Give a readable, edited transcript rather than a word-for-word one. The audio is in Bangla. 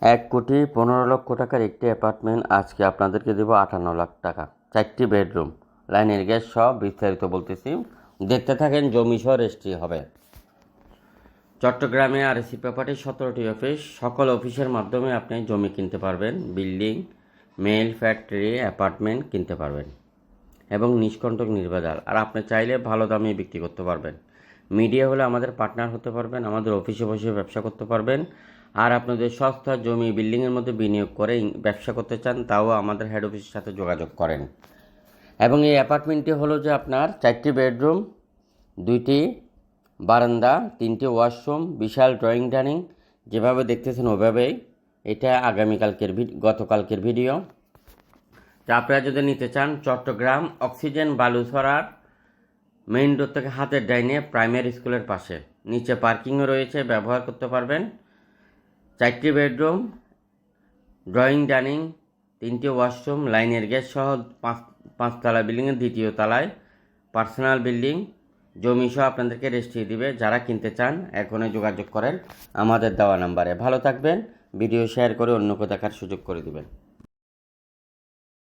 ১,১৫,০০,০০০ টাকার একটি অ্যাপার্টমেন্ট আজকে আপনাদেরকে দেবো ৫৮ লাখ টাকা, 4টি বেডরুম, লাইনের গ্যাস সহ বিস্তারিত বলতেছি, দেখতে থাকেন। জমি সহ রেজিস্ট্রি হবে। চট্টগ্রামে আরএসি প্রপার্টির 17টি অফিস, সকল অফিসের মাধ্যমে আপনি জমি কিনতে পারবেন, বিল্ডিং, মিল, ফ্যাক্টরি, অ্যাপার্টমেন্ট কিনতে পারবেন এবং নিষ্কণ্টক নির্ভেজাল। আর আপনি চাইলে ভালো দামে বিক্রি করতে পারবেন। মিডিয়া হলে আমাদের পার্টনার হতে পারবেন, আমাদের অফিসে বসে ব্যবসা করতে পারবেন। আর আপনাদের সস্তা জমি বিল্ডিংয়ের মধ্যে বিনিয়োগ করে ব্যবসা করতে চান, তাও আমাদের হেড অফিসের সাথে যোগাযোগ করেন। এবং এই অ্যাপার্টমেন্টটি হলো যে আপনার 4টি বেডরুম, 2টি বারান্দা, 3টি ওয়াশরুম, বিশাল ড্রয়িং ডাইনিং, যেভাবে দেখতেছেন ওইভাবেই। এটা গতকালকের ভিডিও। যা আপনারা যদি নিতে চান, চট্টগ্রাম অক্সিজেন বালুছড়ার মেইন রোড থেকে হাতের ডাইনে প্রাইমারি স্কুলের পাশে, নিচে পার্কিংও রয়েছে, ব্যবহার করতে পারবেন। 4টি বেডরুম, ড্রয়িং ডাইনিং, 3টি ওয়াশরুম, লাইনের গ্যাস সহ 5তলা বিল্ডিংয়ের 2য় তলায় পার্সোনাল বিল্ডিং, জমি সহ আপনাদেরকে রেজিস্ট্রি দিবে। যারা কিনতে চান এখনই যোগাযোগ করেন আমাদের দেওয়া নাম্বারে। ভালো থাকবেন, ভিডিও শেয়ার করে অন্যকে দেখার সুযোগ করে দিবেন।